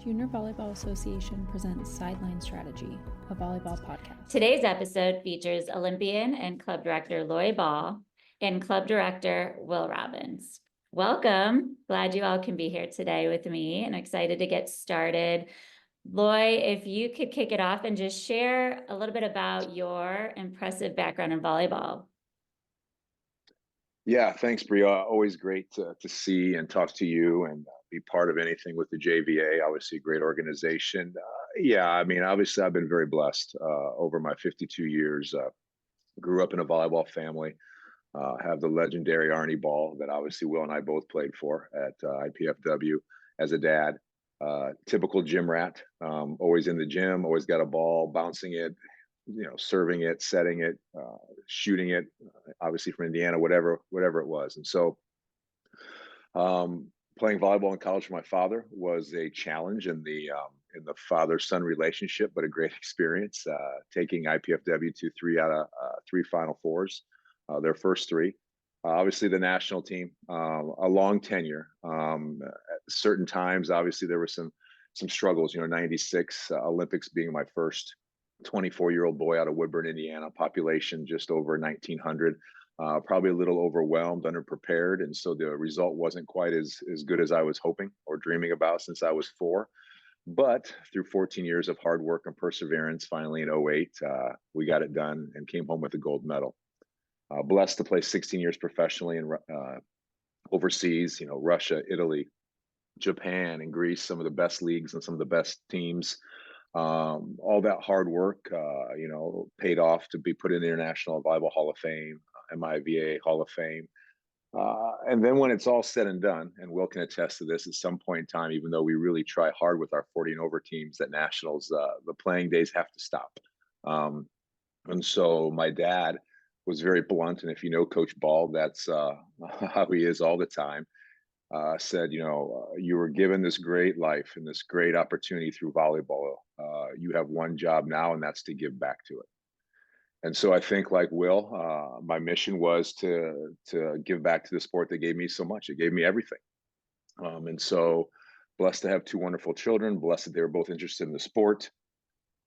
Junior Volleyball Association presents Sideline Strategy, a volleyball podcast. Today's episode features Olympian and club director Lloy Ball and club director Will Robbins. Welcome. Glad you all can be here today with me and excited to get started. Lloy, if you could kick it off and just share a little bit about your impressive background in volleyball. Yeah, thanks, Bria. Always great to see and talk to you and be part of anything with the JVA. Obviously, a great organization. Obviously, I've been very blessed over my 52 years. Grew up in a volleyball family. Have the legendary Arnie Ball that obviously Will and I both played for at IPFW as a dad. Typical gym rat, always in the gym, always got a ball, bouncing it, serving it, setting it, shooting it, obviously from Indiana, whatever it was. And so playing volleyball in college for my father was a challenge in the father-son relationship, but a great experience, taking IPFW to three out of three Final Fours, their first three. Obviously the national team, a long tenure. At certain times, obviously there were some struggles, 96 Olympics being my first 24-year-old boy out of Woodburn, Indiana, population just over 1,900, probably a little overwhelmed, underprepared. And so the result wasn't quite as good as I was hoping or dreaming about since I was 4. But through 14 years of hard work and perseverance, finally in 2008, we got it done and came home with a gold medal. Blessed to play 16 years professionally and overseas, Russia, Italy, Japan, and Greece, some of the best leagues and some of the best teams. All that hard work, paid off to be put in the International Volleyball Hall of Fame, MIVA Hall of Fame. And then when it's all said and done, and Will can attest to this, at some point in time, even though we really try hard with our 40 and over teams at nationals, the playing days have to stop. And so my dad was very blunt, and if you know Coach Ball, that's how he is all the time. Said, you were given this great life and this great opportunity through volleyball. You have one job now, and that's to give back to it. And so I think, like Will, my mission was to give back to the sport that gave me so much. It gave me everything. And so blessed to have 2 wonderful children, blessed that they were both interested in the sport.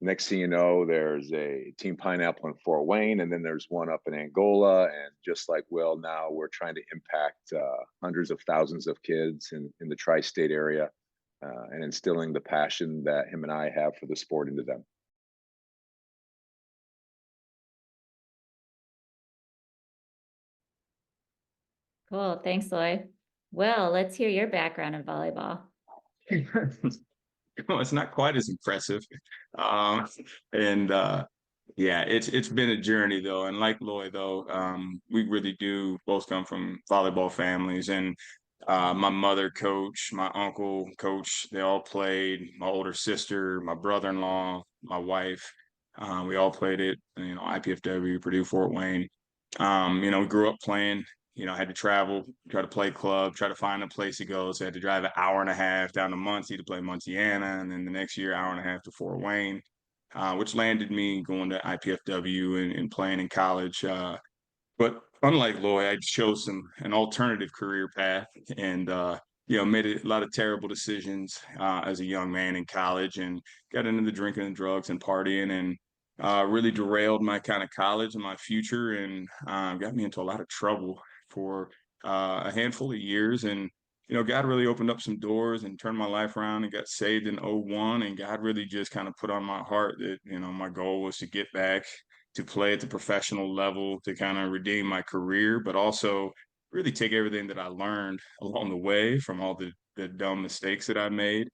Next thing you know, there's a Team Pineapple in Fort Wayne, and then there's one up in Angola. And just like Will, now we're trying to impact hundreds of thousands of kids in the tri-state area and instilling the passion that him and I have for the sport into them. Cool. Thanks, Lloy. Well, let's hear your background in volleyball. It's not quite as impressive. It's been a journey though. And like Lloyd though, we really do both come from volleyball families, and my mother coach, my uncle coach, they all played, my older sister, my brother-in-law, my wife, we all played it, IPFW, Purdue, Fort Wayne. We grew up playing. I had to travel, try to play club, try to find a place to go. So I had to drive an hour and a half down to Muncie to play Muntiana. And then the next year, hour and a half to Fort Wayne, which landed me going to IPFW and playing in college. But unlike Lloyd, I chose an alternative career path and, made a lot of terrible decisions as a young man in college and got into the drinking and drugs and partying and really derailed my kind of college and my future and got me into a lot of trouble for a handful of years. And, God really opened up some doors and turned my life around and got saved in 2001. And God really just kind of put on my heart that, my goal was to get back to play at the professional level, to kind of redeem my career, but also really take everything that I learned along the way from all the dumb mistakes that I made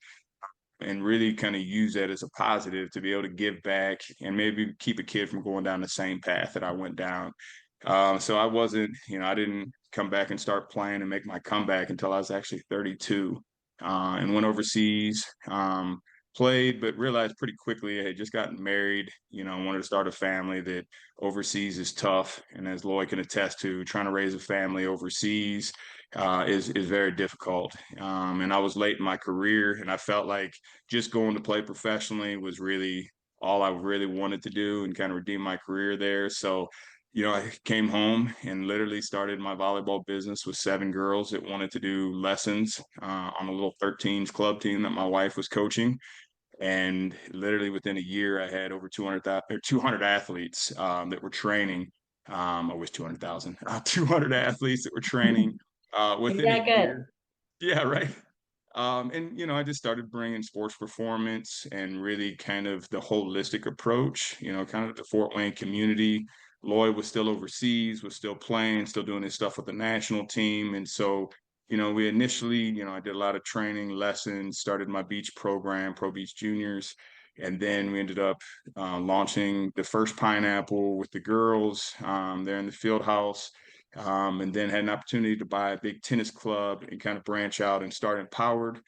and really kind of use that as a positive to be able to give back and maybe keep a kid from going down the same path that I went down. So I wasn't, I didn't come back and start playing and make my comeback until I was actually 32 and went overseas, played, but realized pretty quickly I had just gotten married, wanted to start a family, that overseas is tough. And as Lloyd can attest to, trying to raise a family overseas is very difficult. And I was late in my career and I felt like just going to play professionally was really all I really wanted to do and kind of redeem my career there. So I came home and literally started my volleyball business with 7 girls that wanted to do lessons on a little 13s club team that my wife was coaching. And literally within a year, I had over 200 athletes that were training. I wish 200,000, 200 athletes that were training You're within a that good. year. Yeah, right. And I just started bringing sports performance and really kind of the holistic approach, kind of the Fort Wayne community. Lloyd was still overseas, was still playing, still doing his stuff with the national team. And so, we initially, I did a lot of training lessons, started my beach program, Pro Beach Juniors. And then we ended up launching the first Pineapple with the girls there in the field house. And then had an opportunity to buy a big tennis club and kind of branch out and start Empowered,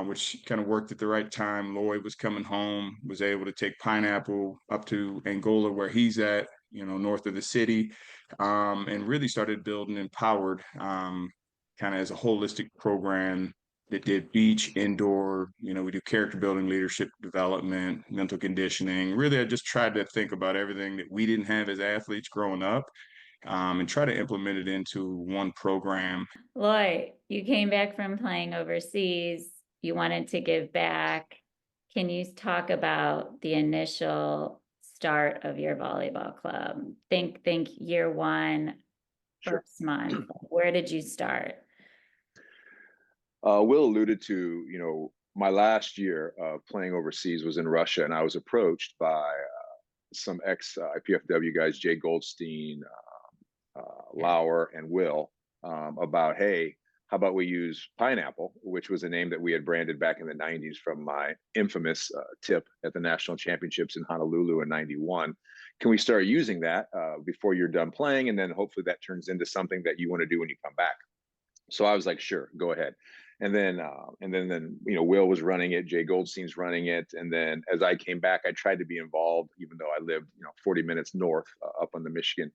which kind of worked at the right time. Lloyd was coming home, was able to take Pineapple up to Angola where he's at, north of the city, and really started building Empowered kind of as a holistic program that did beach, indoor, we do character building, leadership development, mental conditioning. Really, I just tried to think about everything that we didn't have as athletes growing up and try to implement it into one program. Lloyd, you came back from playing overseas. You wanted to give back. Can you talk about the initial start of your volleyball club? Think year one, Sure. first month. Where did you start? Will alluded to, my last year of playing overseas was in Russia, and I was approached by some ex-IPFW guys, Jay Goldstein, Lauer, and Will, about, hey, how about we use Pineapple, which was a name that we had branded back in the 90s from my infamous tip at the national championships in Honolulu in 91. Can we start using that before you're done playing? And then hopefully that turns into something that you want to do when you come back. So I was like, sure, go ahead. And then Will was running it, Jay Goldstein's running it. And then as I came back, I tried to be involved, even though I lived, 40 minutes north up on the Michigan,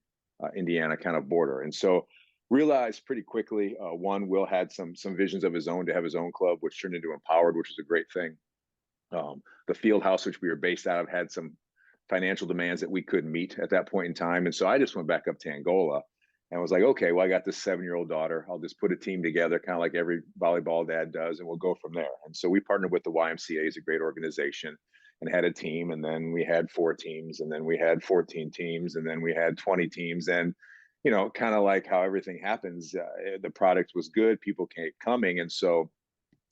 Indiana kind of border. And so realized pretty quickly, one, Will had some visions of his own to have his own club, which turned into Empowered, which was a great thing. The field house, which we were based out of, had some financial demands that we couldn't meet at that point in time. And so I just went back up to Angola and was like, okay, well, I got this 7-year-old daughter. I'll just put a team together, kind of like every volleyball dad does, and we'll go from there. And so we partnered with the YMCA, is a great organization, and had a team. And then we had 4 teams, and then we had 14 teams, and then we had 20 teams. And, kind of like how everything happens, the product was good, people kept coming. And so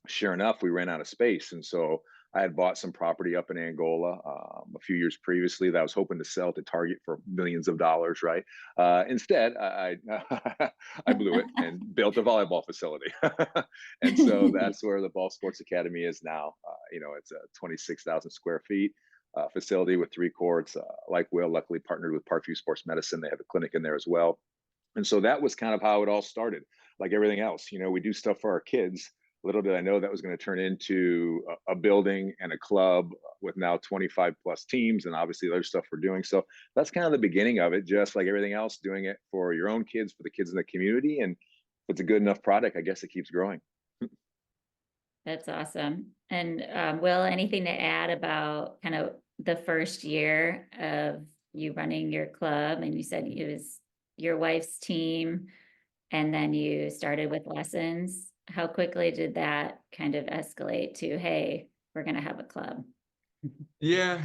sure enough, we ran out of space. And so I had bought some property up in Angola a few years previously that I was hoping to sell to Target for millions of dollars, right? Instead, I blew it and built a volleyball facility. And so that's where the Ball Sports Academy is now. It's a 26,000 square feet facility with 3 courts. Like Will, luckily partnered with Parkview Sports Medicine. They have a clinic in there as well. And so that was kind of how it all started. Like everything else, we do stuff for our kids. Little did I know that was going to turn into a building and a club with now 25 plus teams, and obviously other stuff we're doing. So that's kind of the beginning of it, just like everything else, doing it for your own kids, for the kids in the community. And if it's a good enough product, I guess it keeps growing. That's awesome. And Will, anything to add about kind of the first year of you running your club? And you said it was your wife's team, and then you started with lessons. How quickly did that kind of escalate to, hey, we're going to have a club? Yeah.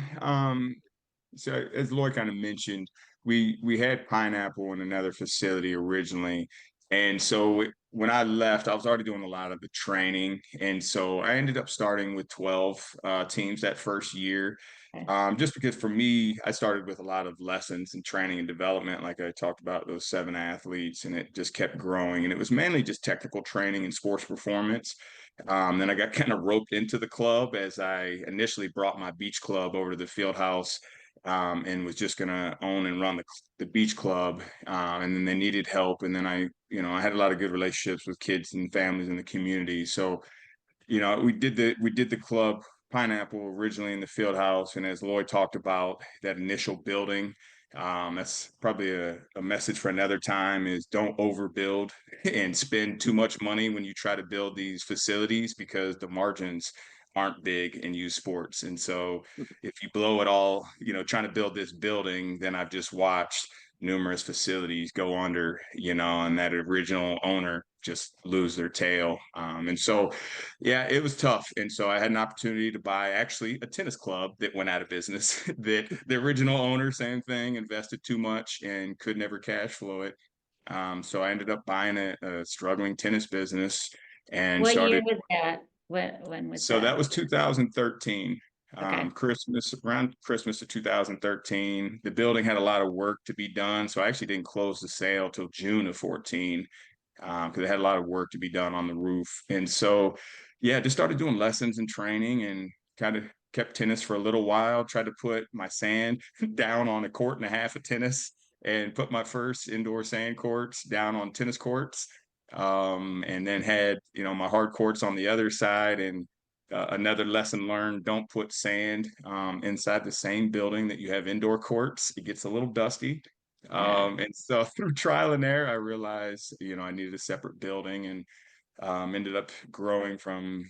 So as Lloyd kind of mentioned, we had Pineapple in another facility originally. And so when I left, I was already doing a lot of the training. And so I ended up starting with 12 teams that first year. Okay. Just because for me, I started with a lot of lessons and training and development, like I talked about those 7 athletes, and it just kept growing. And it was mainly just technical training and sports performance. Then I got kind of roped into the club as I initially brought my beach club over to the field house and was just going to own and run the beach club. And then they needed help. And then I had a lot of good relationships with kids and families in the community. So we did the club Pineapple originally in the field house, and as Lloyd talked about, that initial building, that's probably a message for another time, is don't overbuild and spend too much money when you try to build these facilities, because the margins aren't big in youth sports. And so if you blow it all trying to build this building, then I've just watched numerous facilities go under, and that original owner just lose their tail. And so, yeah, it was tough. And so I had an opportunity to buy actually a tennis club that went out of business. That the original owner, same thing, invested too much and could never cash flow it. So I ended up buying a struggling tennis business and What year started. was that? When was So that? that was 2013. Okay. Around Christmas of 2013. The building had a lot of work to be done. So I actually didn't close the sale till June of 14, because it had a lot of work to be done on the roof. And so, yeah, just started doing lessons and training and kind of kept tennis for a little while, tried to put my sand down on a court and a half of tennis and put my first indoor sand courts down on tennis courts. And then had, my hard courts on the other side. And another lesson learned, don't put sand inside the same building that you have indoor courts. It gets a little dusty. Yeah. And so through trial and error, I realized, I needed a separate building, and ended up growing from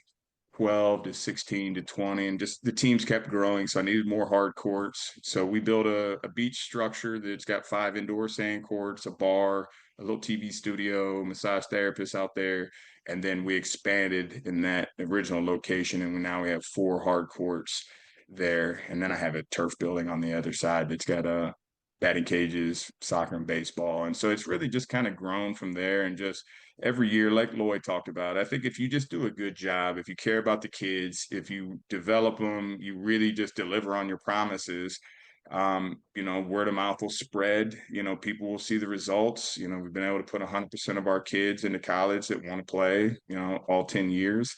12 to 16 to 20, and just the teams kept growing. So I needed more hard courts. So we built a beach structure that's got 5 indoor sand courts, a bar, a little TV studio, massage therapists out there. And then we expanded in that original location, and now we have 4 hard courts there. And then I have a turf building on the other side that's got batting cages, soccer and baseball. And so it's really just kind of grown from there. And just every year, like Lloyd talked about, I think if you just do a good job, if you care about the kids, if you develop them, you really just deliver on your promises, word of mouth will spread, people will see the results. We've been able to put 100% of our kids into college that want to play, all 10 years.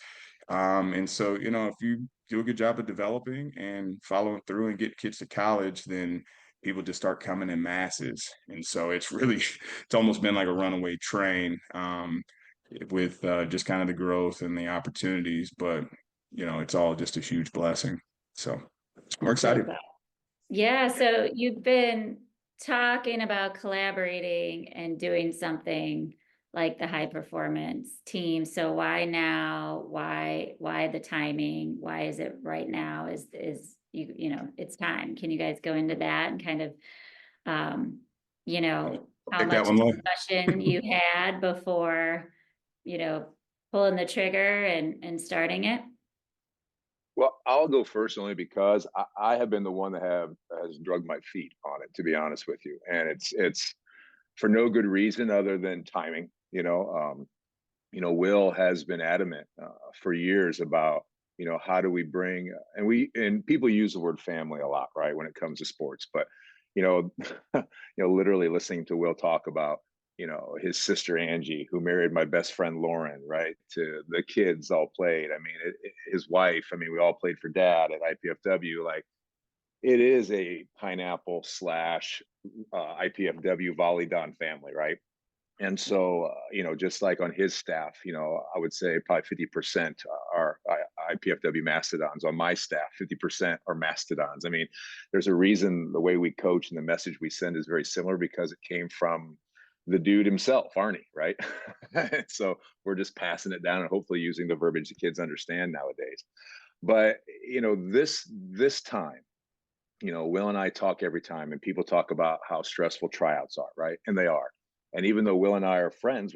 And so, if you do a good job of developing and following through and get kids to college, then people just start coming in masses. And so it's almost been like a runaway train, with just kind of the growth and the opportunities. But, it's all just a huge blessing. So we're excited. Yeah. So you've been talking about collaborating and doing something like the high performance team. So why now? Why the timing? Why is it right now? Is it's time. Can you guys go into that and kind of, how much discussion you had before, pulling the trigger and starting it? Well, I'll go first only because I have been the one that has drugged my feet on it, to be honest with you. And it's for no good reason other than timing. Will has been adamant for years about, how do we bring, and people use the word family a lot, right, when it comes to sports, but literally listening to Will talk about, his sister Angie, who married my best friend Lauren, right, to the kids all played. I mean, his wife. I mean, we all played for Dad at IPFW. Like, it is a pineapple slash IPFW Volleyball family, right? And so, just like on his staff, I would say probably 50% are IPFW Mastodons. On my staff, 50% are Mastodons. I mean, there's a reason the way we coach and the message we send is very similar, because it came from the dude himself, Arnie, right? So we're just passing it down and hopefully using the verbiage the kids understand nowadays. But, this time, Will and I talk every time, and people talk about how stressful tryouts are, right? And they are. And even though Will and I are friends,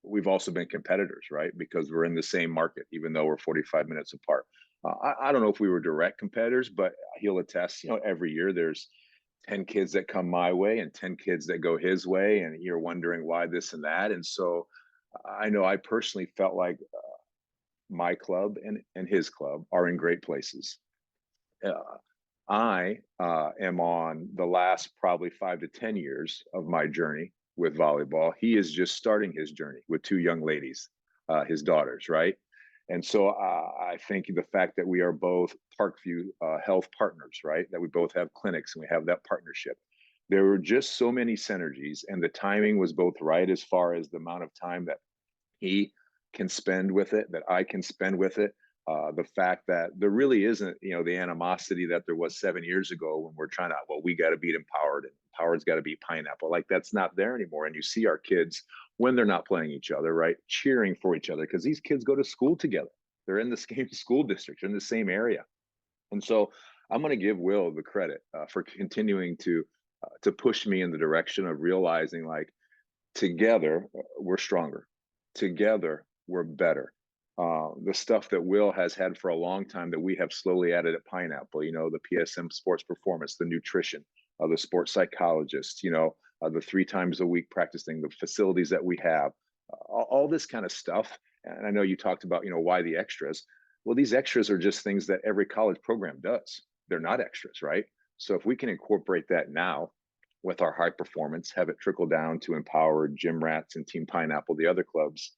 we've also been competitors, right? Because we're in the same market, even though we're 45 minutes apart. I don't know if we were direct competitors, but he'll attest, every year there's 10 kids that come my way and 10 kids that go his way. And you're wondering why this and that. And so I know I personally felt like my club and his club are in great places. I am on the last probably 5 to 10 years of my journey with volleyball. He is just starting his journey with 2 young ladies, his daughters, right? And so I think the fact that we are both Parkview health partners, right? That we both have clinics and we have that partnership. There were just so many synergies, and the timing was both right as far as the amount of time that he can spend with it, that I can spend with it. The fact that there really isn't, the animosity that there was 7 years ago when we're trying to, well, we got to beat Empowered and Empowered's got to beat Pineapple. Like, that's not there anymore. And you see our kids when they're not playing each other, right, cheering for each other, because these kids go to school together. They're in the same school district, in the same area. And so I'm going to give Will the credit for continuing to to push me in the direction of realizing, like, together we're stronger. Together we're better. The stuff that Will has had for a long time that we have slowly added at Pineapple, the PSM sports performance, the nutrition, the sports psychologist, the 3 times a week practicing, the facilities that we have, all this kind of stuff. And I know you talked about, why the extras. Well, these extras are just things that every college program does. They're not extras, right? So if we can incorporate that now with our high performance, have it trickle down to Empower, Gym Rats, and Team Pineapple, the other clubs,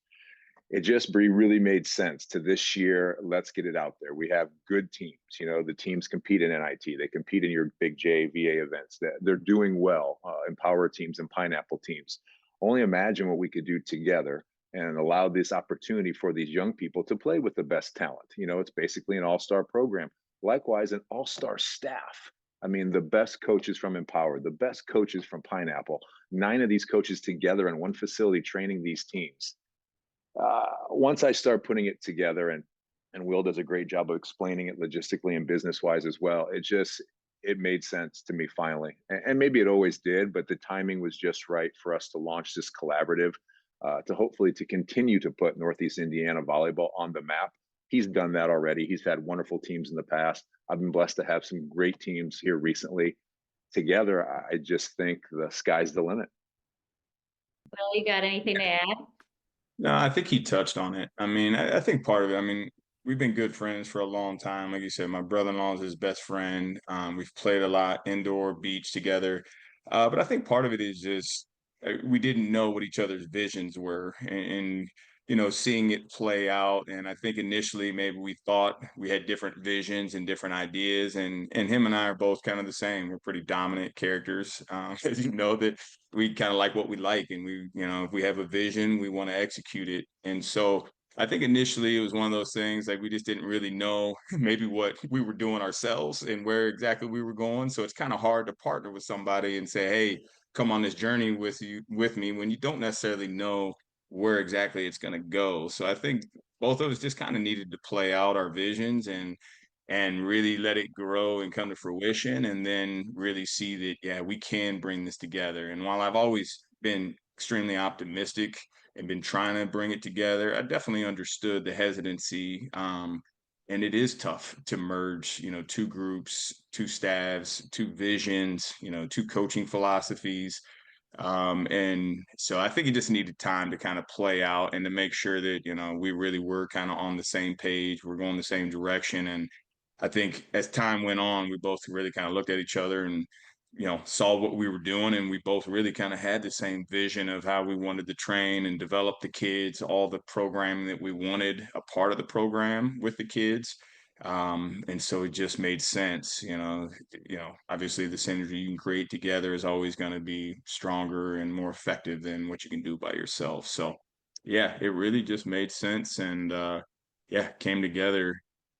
it just really made sense to this year. Let's get it out there. We have good teams. The teams compete in NIT. They compete in your big JVA events. They're doing well. Empower teams and Pineapple teams. Only imagine what we could do together and allow this opportunity for these young people to play with the best talent. It's basically an all-star program. Likewise, an all-star staff. I mean, the best coaches from Empower, the best coaches from Pineapple, 9 of these coaches together in one facility training these teams. Once I start putting it together, and Will does a great job of explaining it logistically and business wise as well, it made sense to me finally. And maybe it always did, but the timing was just right for us to launch this collaborative, to hopefully to continue to put Northeast Indiana volleyball on the map. He's done that already. He's had wonderful teams in the past. I've been blessed to have some great teams here recently. Together, I just think the sky's the limit. Will, you got anything to add? No, I think he touched on it. I mean, I think part of it, we've been good friends for a long time. Like you said, my brother-in-law is his best friend. We've played a lot indoor, beach together. But I think part of it is just we didn't know what each other's visions were, and seeing it play out. And I think initially maybe we thought we had different visions and different ideas. And him and I are both kind of the same. We're pretty dominant characters, as that we kind of like what we like, and we, if we have a vision, we want to execute it. And so I think initially it was one of those things like we just didn't really know maybe what we were doing ourselves and where exactly we were going. So it's kind of hard to partner with somebody and say, hey, come on this journey with me, when you don't necessarily know where exactly it's going to go. So I think both of us just kind of needed to play out our visions and really let it grow and come to fruition, and then really see that, yeah, we can bring this together. And while I've always been extremely optimistic and been trying to bring it together, I definitely understood the hesitancy. And it is tough to merge, 2 groups, 2 staffs, 2 visions, 2 coaching philosophies. And so I think it just needed time to kind of play out and to make sure that, we really were kind of on the same page, we're going the same direction. And I think as time went on, we both really kind of looked at each other and, saw what we were doing. And we both really kind of had the same vision of how we wanted to train and develop the kids, all the programming that we wanted a part of the program with the kids. And so it just made sense, obviously the synergy you can create together is always going to be stronger and more effective than what you can do by yourself. So yeah, it really just made sense. And came together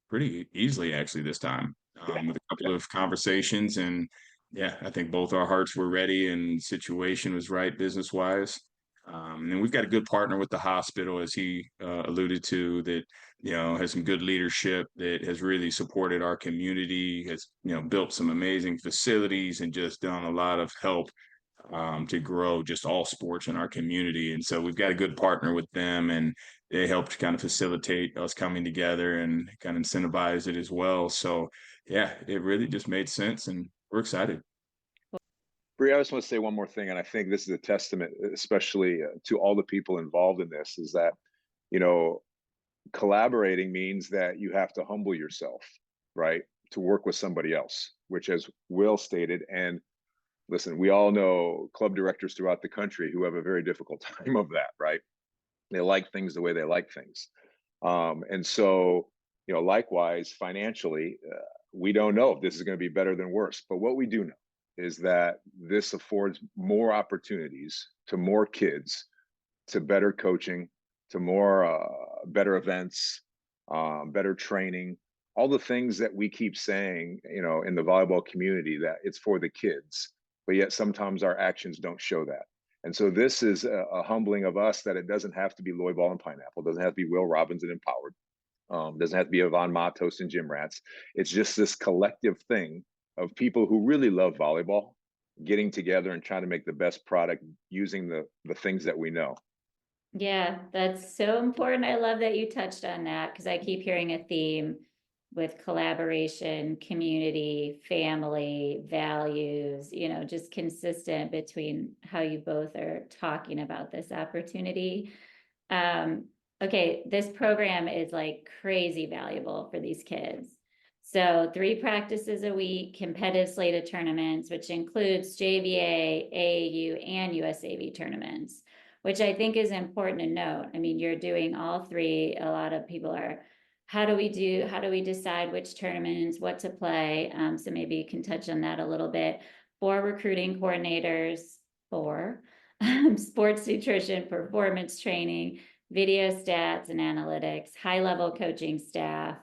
pretty easily actually this time, with a couple of conversations. And yeah, I think both our hearts were ready and situation was right business wise. And we've got a good partner with the hospital, as he alluded to, that has some good leadership, that has really supported our community, has built some amazing facilities and just done a lot of help to grow just all sports in our community. And so we've got a good partner with them, and they helped kind of facilitate us coming together and kind of incentivize it as well. So yeah, it really just made sense, and we're excited. Bree, I just want to say one more thing, and I think this is a testament, especially to all the people involved in this, is that, collaborating means that you have to humble yourself, right, to work with somebody else, which, as Will stated, and listen, we all know club directors throughout the country who have a very difficult time of that, right? They like things the way they like things. And so, likewise, financially, we don't know if this is going to be better than worse. But what we do know is that this affords more opportunities to more kids, to better coaching, to more better events, better training, all the things that we keep saying, in the volleyball community, that it's for the kids, but yet sometimes our actions don't show that. And so this is a humbling of us, that it doesn't have to be Lloy Ball and Pineapple, doesn't have to be Will Robbins and Empowered, doesn't have to be Yvonne Matos and Gym Rats. It's just this collective thing of people who really love volleyball, getting together and trying to make the best product using the things that we know. Yeah, that's so important. I love that you touched on that, because I keep hearing a theme with collaboration, community, family, values, just consistent between how you both are talking about this opportunity. Okay, this program is like crazy valuable for these kids. So 3 practices a week, competitive slate of tournaments, which includes JVA, AAU, and USAV tournaments, which I think is important to note. I mean, you're doing all 3. A lot of people are, how do we decide which tournaments, what to play? So maybe you can touch on that a little bit. 4 recruiting coordinators, 4 sports nutrition, performance training, video stats and analytics, high-level coaching staff,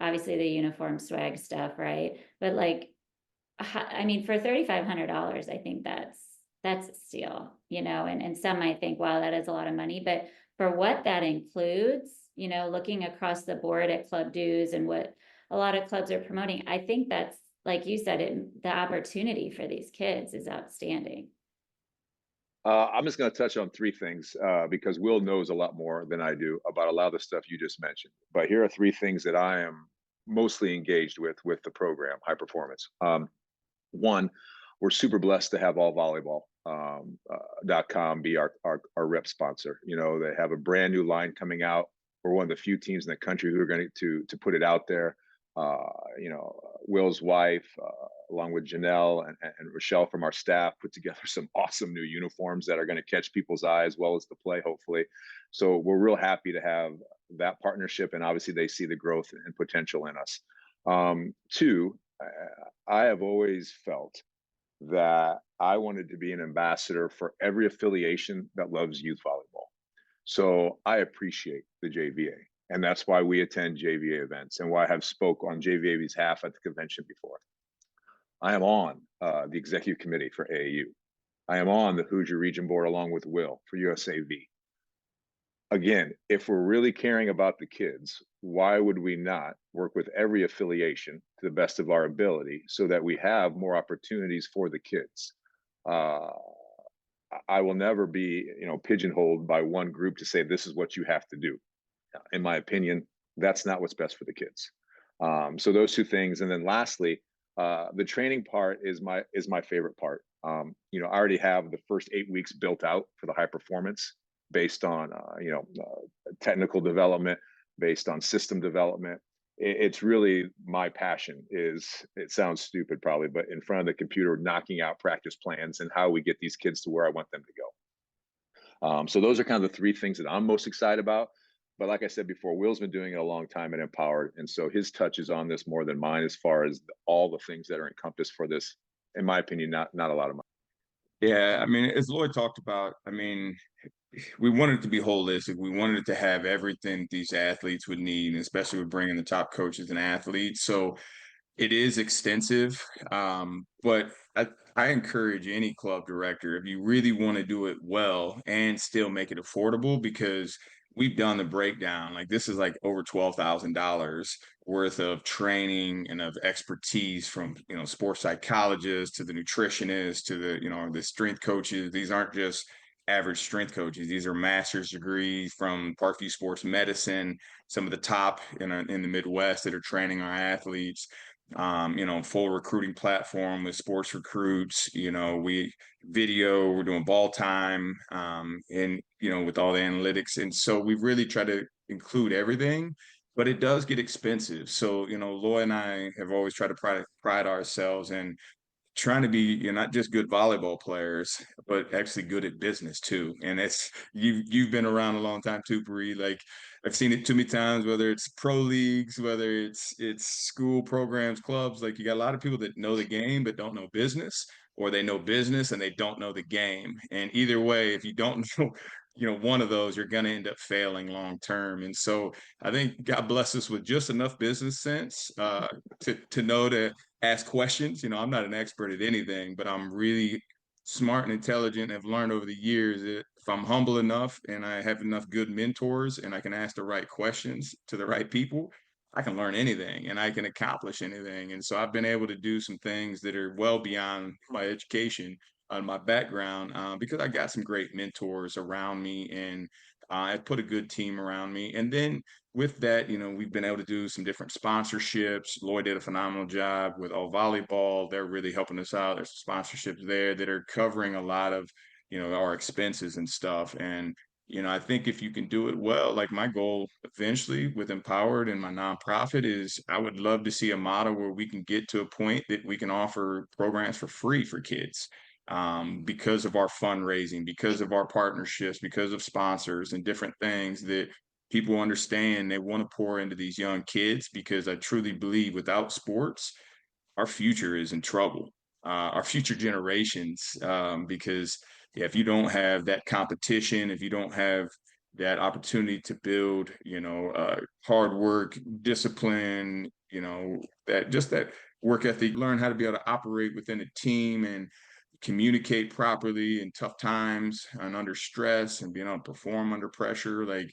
obviously the uniform swag stuff, right? But like, I mean, for $3,500, I think that's a steal, and some might think, wow, that is a lot of money. But for what that includes, looking across the board at club dues and what a lot of clubs are promoting, I think that's, like you said, the opportunity for these kids is outstanding. I'm just going to touch on 3 things because Will knows a lot more than I do about a lot of the stuff you just mentioned. But here are 3 things that I am mostly engaged with the program, High Performance. One, we're super blessed to have allvolleyball.com be our rep sponsor. They have a brand new line coming out. We're one of the few teams in the country who are going to put it out there. Will's wife, along with Janelle and Rochelle from our staff, put together some awesome new uniforms that are going to catch people's eye as well as the play, hopefully. So we're real happy to have that partnership, and obviously they see the growth and potential in us. 2, I have always felt that I wanted to be an ambassador for every affiliation that loves youth volleyball. So I appreciate the JVA. And that's why we attend JVA events and why I have spoke on JVA's behalf at the convention before. I am on the executive committee for AAU. I am on the Hoosier Region Board along with Will for USAV. Again, if we're really caring about the kids, why would we not work with every affiliation to the best of our ability so that we have more opportunities for the kids? I will never be, pigeonholed by one group to say this is what you have to do. In my opinion, that's not what's best for the kids. So those 2 things, and then lastly, the training part is my favorite part. I already have the first 8 weeks built out for the high performance based on technical development, based on system development. It's really my passion. It sounds stupid probably, but in front of the computer, knocking out practice plans and how we get these kids to where I want them to go. So those are kind of the 3 things that I'm most excited about. But like I said before, Will's been doing it a long time at Empowered. And so his touch is on this more than mine as far as all the things that are encompassed for this, in my opinion, not a lot of money. Yeah, I mean, as Lloyd talked about, I mean, we wanted it to be holistic. We wanted it to have everything these athletes would need, especially with bringing the top coaches and athletes. So it is extensive, but I encourage any club director, if you really want to do it well and still make it affordable, because we've done the breakdown. Like, this is like over $12,000 worth of training and of expertise from, sports psychologists to the nutritionists to the strength coaches. These aren't just average strength coaches. These are master's degrees from Parkview Sports Medicine, some of the top in the Midwest that are training our athletes. Full recruiting platform with sports recruits. We're doing ball time, and with all the analytics. And so we really try to include everything, but it does get expensive. So, Lloyd and I have always tried to pride ourselves in trying to be not just good volleyball players, but actually good at business too. And you've been around a long time too, Bree. Like, I've seen it too many times, whether it's pro leagues, whether it's school programs, clubs. Like, you got a lot of people that know the game but don't know business, or they know business and they don't know the game. And either way, if you don't know one of those, you're going to end up failing long term. And so I think God bless us with just enough business sense to know to ask questions. I'm not an expert at anything, but I'm really smart and intelligent. I've learned over the years that if I'm humble enough and I have enough good mentors and I can ask the right questions to the right people, I can learn anything and I can accomplish anything. And so I've been able to do some things that are well beyond my education and my background, because I got some great mentors around me, and I put a good team around me. And then with that, we've been able to do some different sponsorships. Lloyd did a phenomenal job with all volleyball. They're really helping us out. There's sponsorships there that are covering a lot of, our expenses and stuff. And I think if you can do it well, like my goal eventually with Empowered and my nonprofit is I would love to see a model where we can get to a point that we can offer programs for free for kids, because of our fundraising, because of our partnerships, because of sponsors and different things that people understand they want to pour into these young kids, because I truly believe without sports, our future is in trouble. Our future generations, because yeah, if you don't have that competition, if you don't have that opportunity to build, hard work, discipline, that work ethic, learn how to be able to operate within a team and communicate properly in tough times and under stress and being able to perform under pressure, like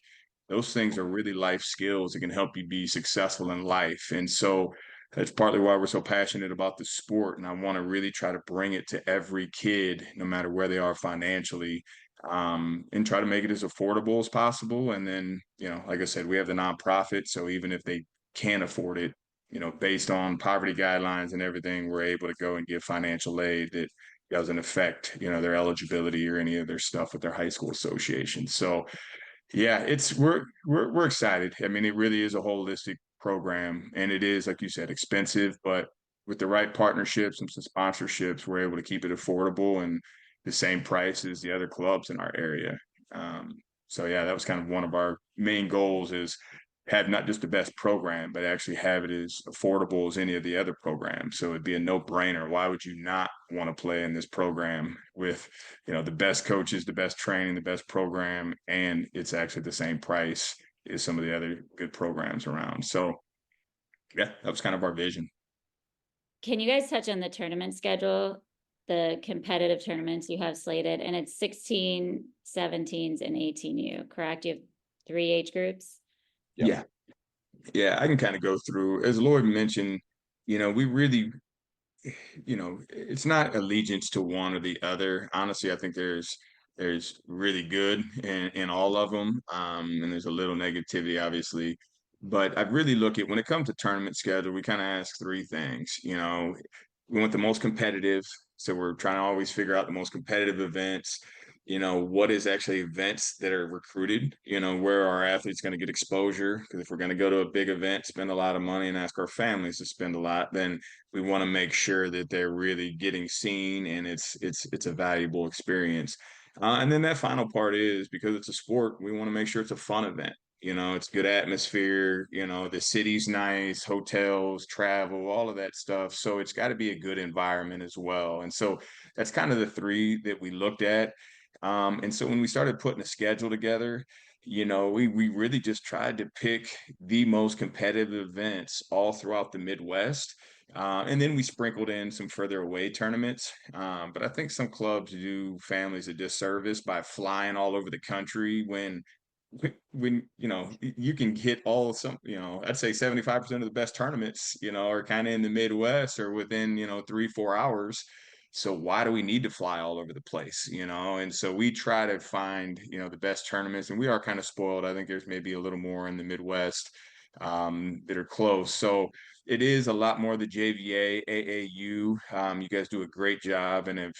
those things are really life skills that can help you be successful in life. And so that's partly why we're so passionate about the sport. And I want to really try to bring it to every kid, no matter where they are financially, and try to make it as affordable as possible. And then, like I said, we have the nonprofit. So even if they can't afford it, based on poverty guidelines and everything, we're able to go and give financial aid that doesn't affect, their eligibility or any of their stuff with their high school association. So yeah, we're excited. I mean, it really is a holistic program, and it is, like you said, expensive, but with the right partnerships and some sponsorships, we're able to keep it affordable and the same price as the other clubs in our area. So yeah, that was kind of one of our main goals, is have not just the best program, but actually have it as affordable as any of the other programs. So it'd be a no-brainer. Why would you not want to play in this program with, the best coaches, the best training, the best program, and it's actually the same price as some of the other good programs around. So yeah, that was kind of our vision. Can you guys touch on the tournament schedule, the competitive tournaments you have slated? And it's 16, 17s, and 18U, correct? You have 3 age groups? Yep. Yeah. Yeah, I can kind of go through, as Lloyd mentioned, we really, it's not allegiance to one or the other. Honestly, I think there's really good in all of them, and there's a little negativity, obviously. But I really look at, when it comes to tournament schedule, we kind of ask 3 things. We want the most competitive, so we're trying to always figure out the most competitive events. What is actually events that are recruited, where are our athletes going to get exposure? Because if we're going to go to a big event, spend a lot of money, and ask our families to spend a lot, then we want to make sure that they're really getting seen and it's a valuable experience. And then that final part is, because it's a sport, we want to make sure it's a fun event. It's good atmosphere, the city's nice, hotels, travel, all of that stuff. So it's got to be a good environment as well. And so that's kind of the 3 that we looked at. And so when we started putting a schedule together, we really just tried to pick the most competitive events all throughout the Midwest. And then we sprinkled in some further away tournaments. But I think some clubs do families a disservice by flying all over the country when you can hit I'd say 75% of the best tournaments, are kind of in the Midwest or within, 3-4 hours. So why do we need to fly all over the place, And so we try to find, the best tournaments, and we are kind of spoiled. I think there's maybe a little more in the Midwest, that are close. So it is a lot more the JVA, AAU. You guys do a great job and have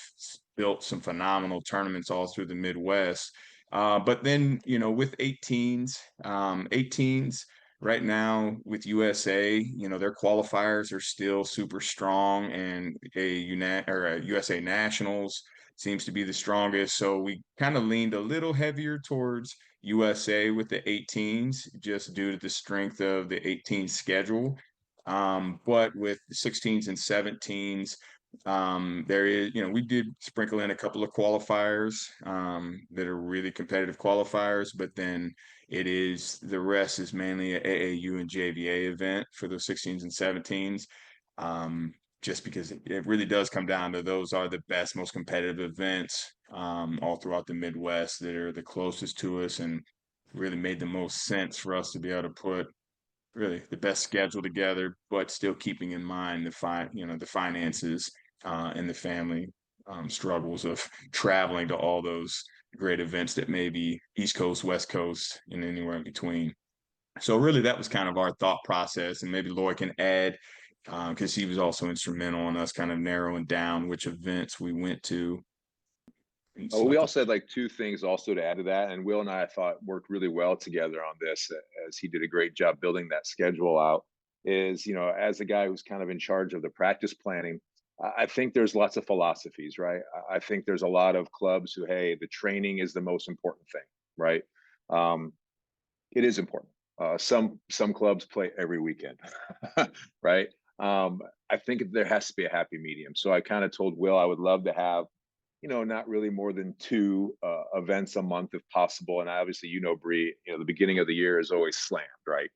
built some phenomenal tournaments all through the Midwest. But then, with 18s right now with USA, their qualifiers are still super strong, and a USA Nationals seems to be the strongest. So we kind of leaned a little heavier towards USA with the 18s, just due to the strength of the 18 schedule. But with the 16s and 17s, there is, we did sprinkle in a couple of qualifiers, that are really competitive qualifiers, but then the rest is mainly a AAU and JVA event for the 16s and 17s. Just because it really does come down to, those are the best, most competitive events, all throughout the Midwest, that are the closest to us and really made the most sense for us to be able to put really the best schedule together, but still keeping in mind the finances and the family struggles of traveling to all those great events that may be East Coast, West Coast, and anywhere in between. So really, that was kind of our thought process, and maybe Lloyd can add because he was also instrumental in us kind of narrowing down which events we went to and Well, we stuff. also had like two things also to add to that, and Will and I thought worked really well together on this, as he did a great job building that schedule out. Is, as a guy who's kind of in charge of the practice planning, I think there's lots of philosophies, right? I think there's a lot of clubs who, hey, the training is the most important thing, right? Um, it is important. Some clubs play every weekend, right? I think there has to be a happy medium. So I kind of told Will I would love to have, not really more than two events a month if possible. And obviously, Bree, the beginning of the year is always slammed, right?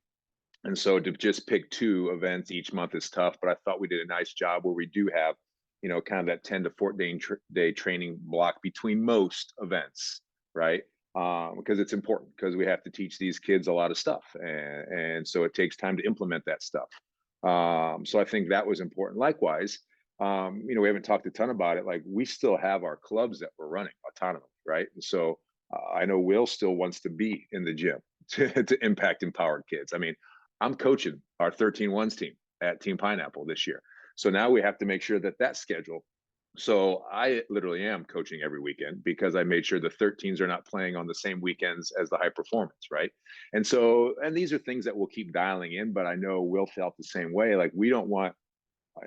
And so to just pick two events each month is tough. But I thought we did a nice job where we do have, kind of that 10 to 14 day training block between most events, right? Because it's important, because we have to teach these kids a lot of stuff, and so it takes time to implement that stuff. So I think that was important. Likewise, we haven't talked a ton about it. Like, we still have our clubs that we're running autonomously, right? And so I know Will still wants to be in the gym to impact empowered kids. I mean, I'm coaching our 13-1s team at Team Pineapple this year. So now we have to make sure that schedule. So I literally am coaching every weekend, because I made sure the 13s are not playing on the same weekends as the high performance, right? And these are things that we'll keep dialing in, but I know Will felt the same way. Like, we don't want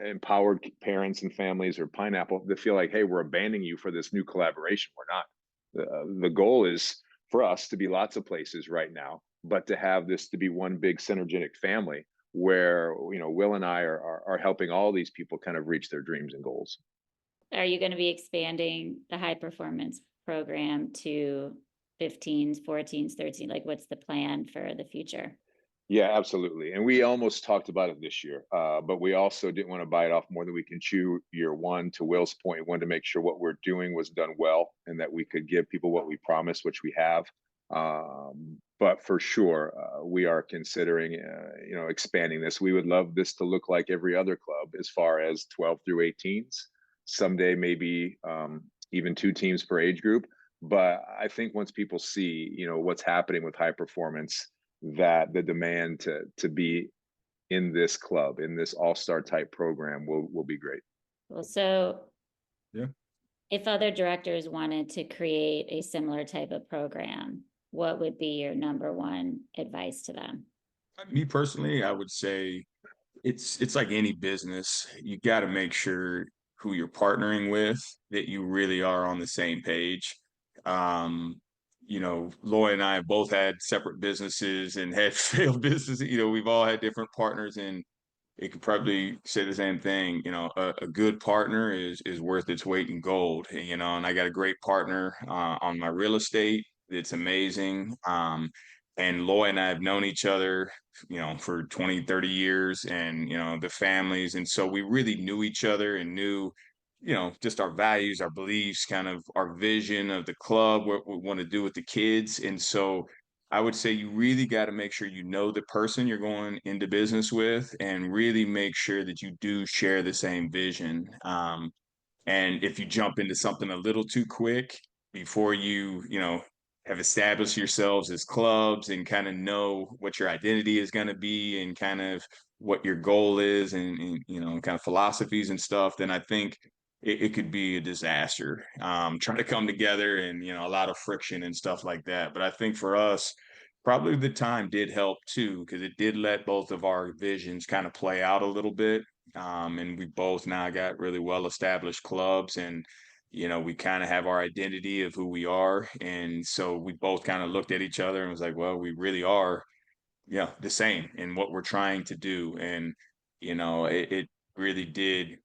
empowered parents and families or Pineapple to feel like, hey, we're abandoning you for this new collaboration. We're not. The goal is for us to be lots of places right now, but to have this to be one big synergetic family where, Will and I are helping all these people kind of reach their dreams and goals. Are you going to be expanding the high performance program to 15s, 14s, 13? Like, what's the plan for the future? Yeah, absolutely. And we almost talked about it this year, but we also didn't want to bite off more than we can chew year one. To Will's point, we wanted to make sure what we're doing was done well and that we could give people what we promised, which we have. But for sure, we are considering, expanding this. We would love this to look like every other club as far as 12 through 18s. Someday, maybe even 2 teams per age group. But I think once people see, what's happening with high performance, that the demand to be in this club, in this all-star type program, will be great. Well, so Yeah. if other directors wanted to create a similar type of program, what would be your number one advice to them? Me personally, I would say it's like any business. You got to make sure who you're partnering with, that you really are on the same page. Um, Lloyd and I have both had separate businesses and had failed businesses. We've all had different partners, and it could probably say the same thing. A good partner is worth its weight in gold. And I got a great partner on my real estate. It's amazing. And Lloyd and I have known each other, for 20, 30 years, and, the families. And so we really knew each other and knew, just our values, our beliefs, kind of our vision of the club, what we want to do with the kids. And so I would say you really got to make sure you know the person you're going into business with, and really make sure that you do share the same vision. And if you jump into something a little too quick before you have established yourselves as clubs and kind of know what your identity is going to be and kind of what your goal is, and kind of philosophies and stuff, then I think it could be a disaster trying to come together, and a lot of friction and stuff like that. But I think for us, probably the time did help too, because it did let both of our visions kind of play out a little bit. And we both now got really well established clubs, and we kind of have our identity of who we are. And so we both kind of looked at each other and was like, well, we really are, yeah, the same in what we're trying to do. And it really did,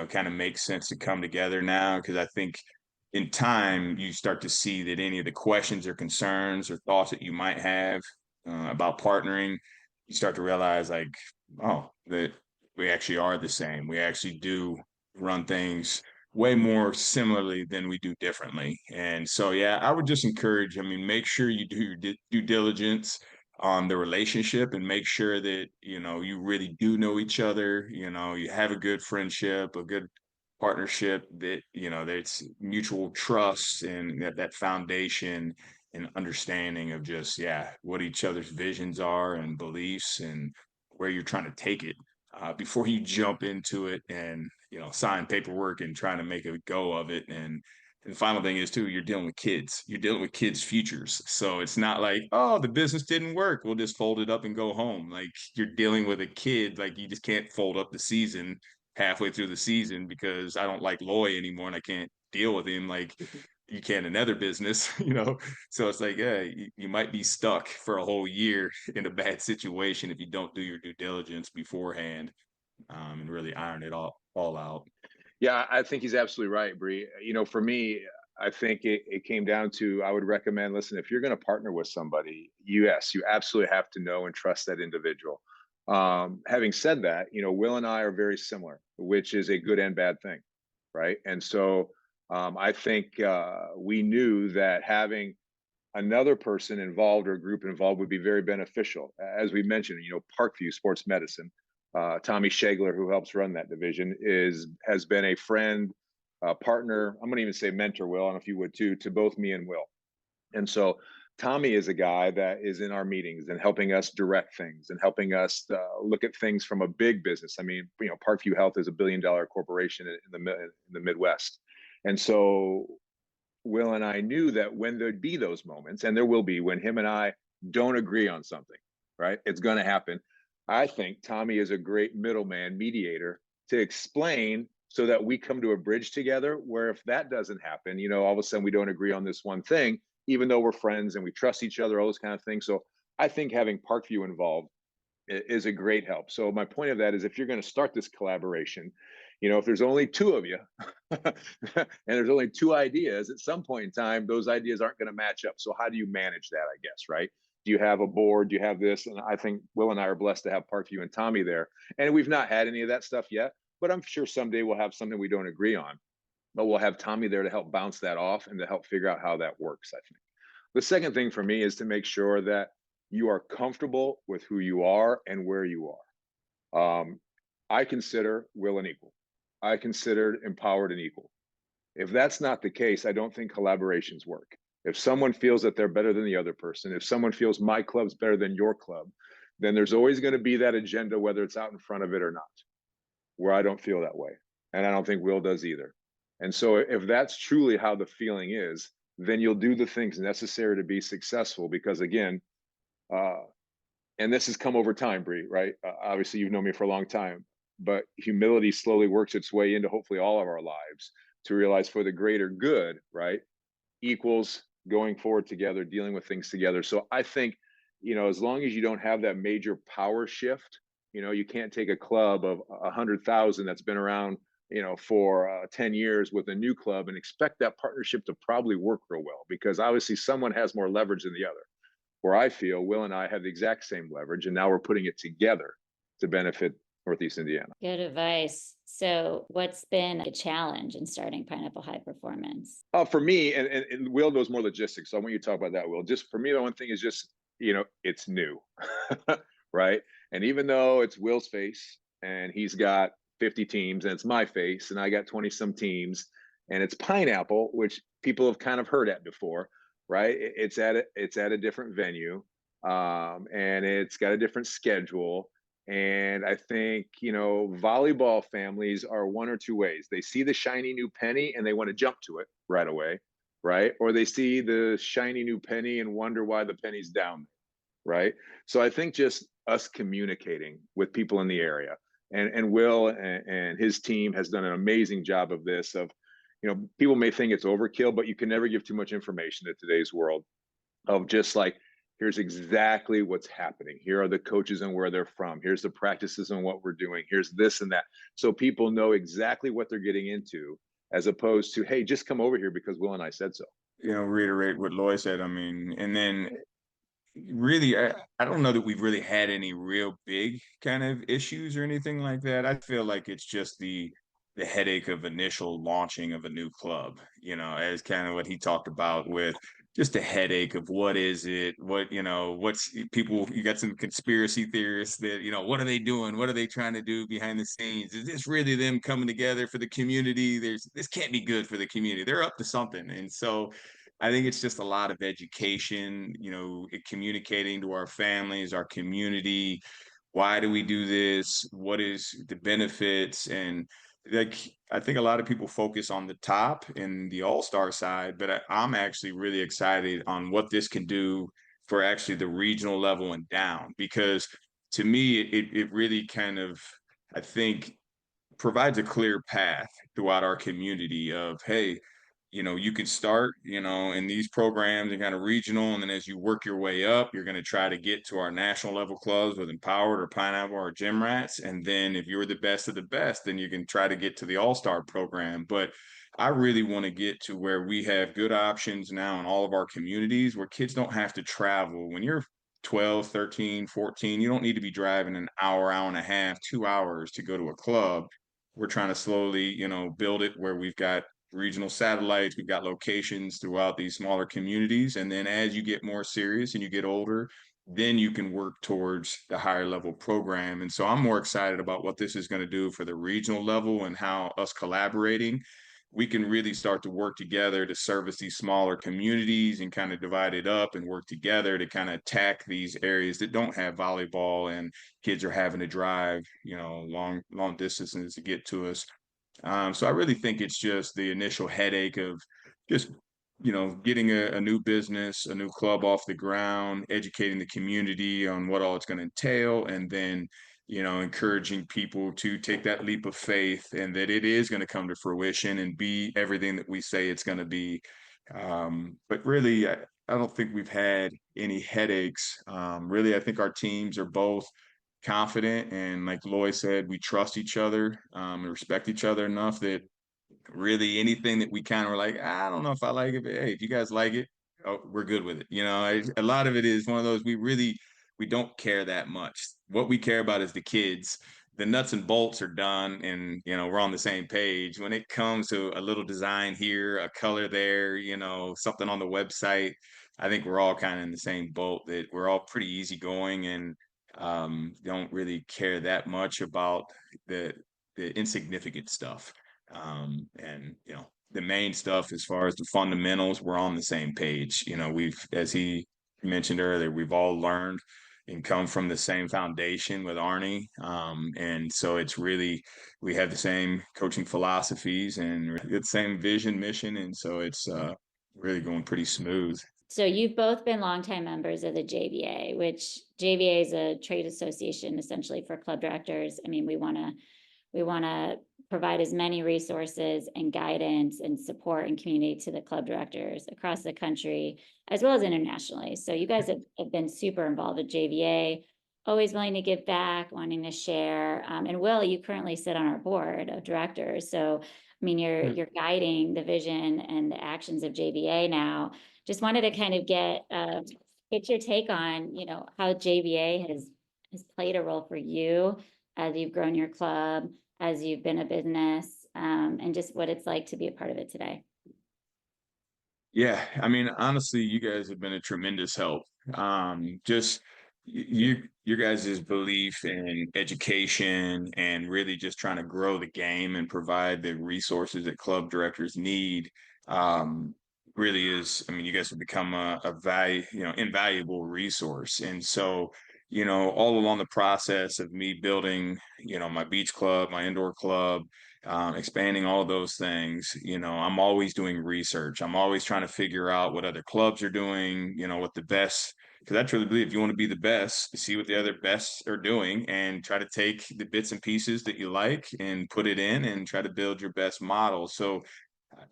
kind of make sense to come together now, because I think in time you start to see that any of the questions or concerns or thoughts that you might have about partnering, you start to realize, like, oh, that we actually are the same. We actually do run things way more similarly than we do differently. And so, yeah, I would just encourage, I mean, make sure you do your due diligence. on the relationship and make sure that, you really do know each other, you have a good friendship, a good partnership, that, there's mutual trust and that foundation and understanding of just, yeah, what each other's visions are and beliefs and where you're trying to take it, before you jump into it and, sign paperwork and trying to make a go of it. And the final thing is too, you're dealing with kids. You're dealing with kids' futures. So it's not like, oh, the business didn't work, we'll just fold it up and go home. Like, you're dealing with a kid. Like, you just can't fold up the season halfway through the season because I don't like Lloy anymore and I can't deal with him like you can in other business, So it's like, yeah, you might be stuck for a whole year in a bad situation if you don't do your due diligence beforehand, and really iron it all out. Yeah, I think he's absolutely right, Bree. For me, I think it came down to, I would recommend, listen, if you're going to partner with somebody, yes, you absolutely have to know and trust that individual. Having said that, Will and I are very similar, which is a good and bad thing, right? And so I think we knew that having another person involved or a group involved would be very beneficial. As we mentioned, Parkview Sports Medicine, Tommy Shagler, who helps run that division, has been a friend, partner. I'm going to even say mentor, Will, I don't know if you would too, to both me and Will. And so Tommy is a guy that is in our meetings and helping us direct things and helping us look at things from a big business. I mean, Parkview Health is $1 billion corporation in the Midwest, and so Will and I knew that when there'd be those moments, and there will be, when him and I don't agree on something, right? It's going to happen. I think Tommy is a great middleman mediator to explain so that we come to a bridge together where if that doesn't happen, all of a sudden we don't agree on this one thing, even though we're friends and we trust each other, all those kind of things. So I think having Parkview involved is a great help. So my point of that is, if you're going to start this collaboration, if there's only two of you and there's only two ideas, at some point in time, those ideas aren't going to match up. So how do you manage that, I guess, right? Do you have a board? Do you have this? And I think Will and I are blessed to have Parkview and Tommy there. And we've not had any of that stuff yet, but I'm sure someday we'll have something we don't agree on. But we'll have Tommy there to help bounce that off and to help figure out how that works, I think. The second thing for me is to make sure that you are comfortable with who you are and where you are. I consider Will an equal. I consider empowered and equal. If that's not the case, I don't think collaborations work. If someone feels that they're better than the other person, if someone feels my club's better than your club, then there's always going to be that agenda, whether it's out in front of it or not, where I don't feel that way. And I don't think Will does either. And so if that's truly how the feeling is, then you'll do the things necessary to be successful. Because again, and this has come over time, Bree, right? Obviously, you've known me for a long time, but humility slowly works its way into hopefully all of our lives to realize, for the greater good, right, equals going forward together, dealing with things together. So I think, as long as you don't have that major power shift, you can't take a club of 100,000 that's been around, for 10 years with a new club and expect that partnership to probably work real well, because obviously someone has more leverage than the other. Where I feel Will and I have the exact same leverage, and now we're putting it together to benefit Northeast Indiana. Good advice. So what's been a challenge in starting Pineapple High Performance? For me, and Will knows more logistics, so I want you to talk about that, Will. Just for me, the one thing is just, it's new, right? And even though it's Will's face and he's got 50 teams and it's my face and I got 20 some teams and it's Pineapple, which people have kind of heard at before, right? It's at a different venue, and it's got a different schedule. And I think, volleyball families are one or two ways. They see the shiny new penny and they want to jump to it right away, right? Or they see the shiny new penny and wonder why the penny's down there, right? So I think just us communicating with people in the area, and Will and his team has done an amazing job of this. Of, people may think it's overkill, but you can never give too much information in today's world. Of just like, here's exactly what's happening. Here are the coaches and where they're from. Here's the practices and what we're doing. Here's this and that. So people know exactly what they're getting into, as opposed to, hey, just come over here because Will and I said so. Reiterate what Lloyd said. I mean, and then really, I don't know that we've really had any real big kind of issues or anything like that. I feel like it's just the headache of initial launching of a new club, as kind of what he talked about with just a headache of what is it, what's people, you got some conspiracy theorists that, what are they doing? What are they trying to do behind the scenes? Is this really them coming together for the community? This can't be good for the community. They're up to something. And so I think it's just a lot of education, communicating to our families, our community. Why do we do this? What is the benefits? And like, I think a lot of people focus on the top and the all-star side, but I'm actually really excited on what this can do for actually the regional level and down, because to me, it really kind of, I think, provides a clear path throughout our community of, hey, you can start, in these programs and kind of regional. And then as you work your way up, you're going to try to get to our national level clubs with Empowered or Pineapple or Gym Rats. And then if you're the best of the best, then you can try to get to the All-Star program. But I really want to get to where we have good options now in all of our communities where kids don't have to travel. When you're 12, 13, 14, you don't need to be driving an hour, hour and a half, 2 hours to go to a club. We're trying to slowly, build it where we've got regional satellites, we've got locations throughout these smaller communities. And then as you get more serious and you get older, then you can work towards the higher level program. And so I'm more excited about what this is going to do for the regional level and how us collaborating, we can really start to work together to service these smaller communities and kind of divide it up and work together to kind of attack these areas that don't have volleyball and kids are having to drive, long distances to get to us. So I really think it's just the initial headache of just, getting a new business, a new club off the ground, educating the community on what all it's going to entail, and then, encouraging people to take that leap of faith and that it is going to come to fruition and be everything that we say it's going to be. But really, I don't think we've had any headaches. Really, I think our teams are both confident, and like Lloyd said, we trust each other, and respect each other enough that really anything that we kind of were like, I don't know if I like it, but hey, if you guys like it, oh, we're good with it. A lot of it is one of those, we don't care that much. What we care about is the kids. The nuts and bolts are done, and we're on the same page. When it comes to a little design here, a color there, something on the website, I think we're all kind of in the same boat, that we're all pretty easygoing and don't really care that much about the insignificant stuff. And the main stuff, as far as the fundamentals, we're on the same page. As he mentioned earlier, we've all learned and come from the same foundation with Arnie. And so it's really, we have the same coaching philosophies and the same vision, mission. And so it's really going pretty smooth. So you've both been longtime members of the JVA, which JVA is a trade association essentially for club directors. I mean, we want to provide as many resources and guidance and support and community to the club directors across the country, as well as internationally. So you guys have been super involved with JVA, always willing to give back, wanting to share. And Will, you currently sit on our board of directors. So, I mean, you're guiding the vision and the actions of JVA now. Just wanted to kind of get your take on, how JVA has played a role for you as you've grown your club, as you've been a business, and just what it's like to be a part of it today. Yeah, I mean, honestly, you guys have been a tremendous help. Just your guys' belief in education and really just trying to grow the game and provide the resources that club directors need. Really is, I mean, you guys have become a invaluable resource. And so, all along the process of me building, my beach club, my indoor club, expanding all of those things, I'm always doing research. I'm always trying to figure out what other clubs are doing, what the best, because I truly believe if you want to be the best, see what the other best are doing and try to take the bits and pieces that you like and put it in and try to build your best model. So,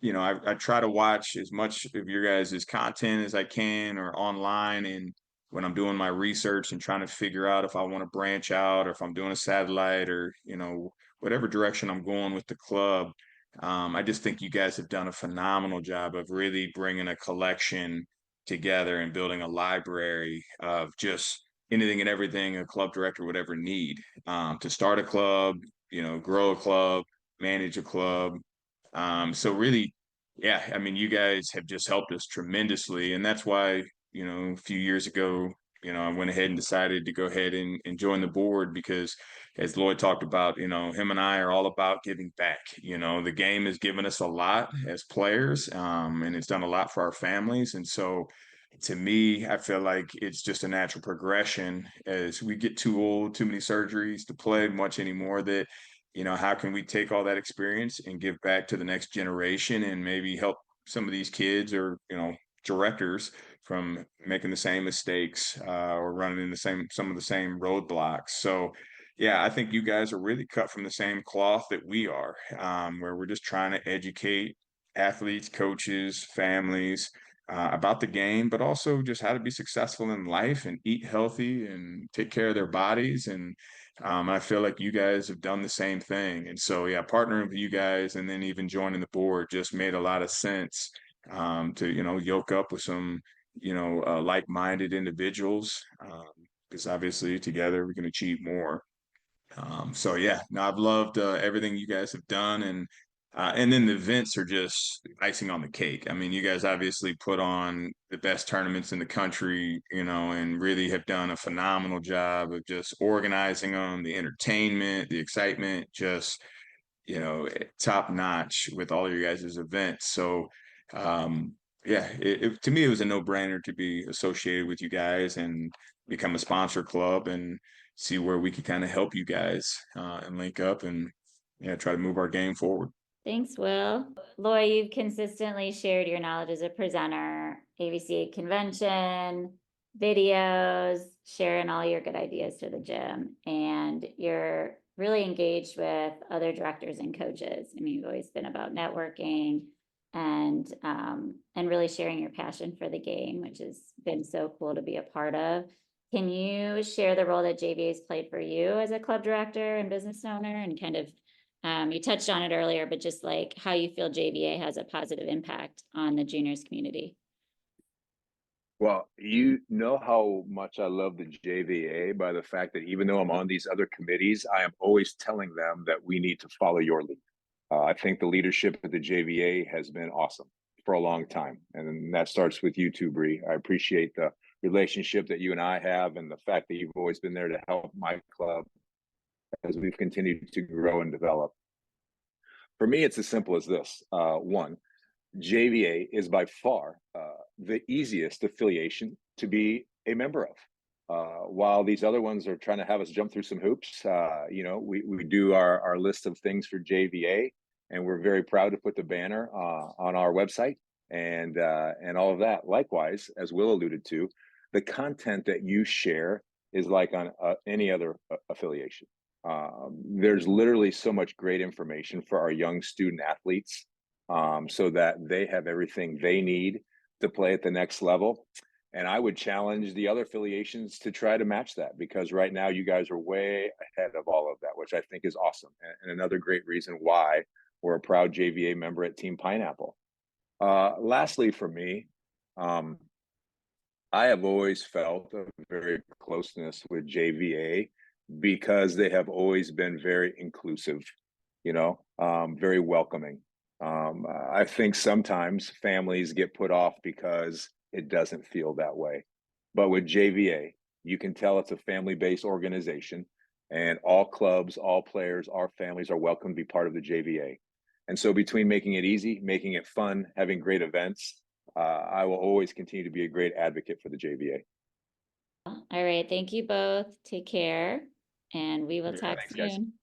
I try to watch as much of your guys' content as I can or online. And when I'm doing my research and trying to figure out if I want to branch out or if I'm doing a satellite or, whatever direction I'm going with the club, I just think you guys have done a phenomenal job of really bringing a collection together and building a library of just anything and everything a club director would ever need to start a club, grow a club, manage a club. So really, yeah, I mean, you guys have just helped us tremendously. And that's why, a few years ago, I went ahead and decided to go ahead and join the board because, as Lloyd talked about, him and I are all about giving back. The game has given us a lot as players, and it's done a lot for our families. And so, to me, I feel like it's just a natural progression as we get too old, too many surgeries to play much anymore, that how can we take all that experience and give back to the next generation and maybe help some of these kids or, directors from making the same mistakes or running into some of the same roadblocks. So, yeah, I think you guys are really cut from the same cloth that we are, where we're just trying to educate athletes, coaches, families about the game, but also just how to be successful in life and eat healthy and take care of their bodies. And I feel like you guys have done the same thing. And so, yeah, partnering with you guys and then even joining the board just made a lot of sense to, yoke up with some, like-minded individuals, because obviously together we can achieve more. So yeah, no, I've loved everything you guys have done, and then the events are just icing on the cake. I mean, you guys obviously put on the best tournaments in the country, and really have done a phenomenal job of just organizing them, the entertainment, the excitement, just top notch with all your guys' events. So um, yeah, to me, it was a no-brainer to be associated with you guys and become a sponsor club and see where we could kind of help you guys and link up and try to move our game forward. Thanks, Will. Lloy, you've consistently shared your knowledge as a presenter, AVCA convention, videos, sharing all your good ideas to the gym, and you're really engaged with other directors and coaches. I mean, you've always been about networking and really sharing your passion for the game, which has been so cool to be a part of. Can you share the role that JVA has played for you as a club director and business owner, and kind of you touched on it earlier, but just like how you feel JVA has a positive impact on the juniors community? Well, you know how much I love the JVA by the fact that even though I'm on these other committees, I am always telling them that we need to follow your lead. I think the leadership at the JVA has been awesome for a long time. And that starts with you too, Bree. I appreciate the relationship that you and I have and the fact that you've always been there to help my club as we've continued to grow and develop. For me, it's as simple as this. One, JVA is by far the easiest affiliation to be a member of. While these other ones are trying to have us jump through some hoops, we do our list of things for JVA, and we're very proud to put the banner on our website and all of that. Likewise, as Will alluded to, the content that you share is like on any other affiliation. There's literally so much great information for our young student athletes so that they have everything they need to play at the next level. And I would challenge the other affiliations to try to match that, because right now you guys are way ahead of all of that, which I think is awesome. And another great reason why we're a proud JVA member at Team Pineapple. Lastly, for me, I have always felt a very closeness with JVA because they have always been very inclusive, very welcoming. I think sometimes families get put off because it doesn't feel that way. But with JVA, you can tell it's a family-based organization, and all clubs, all players, our families are welcome to be part of the JVA. And so between making it easy, making it fun, having great events, I will always continue to be a great advocate for the JVA. All right. Thank you both. Take care, and we will talk Thanks, guys. soon.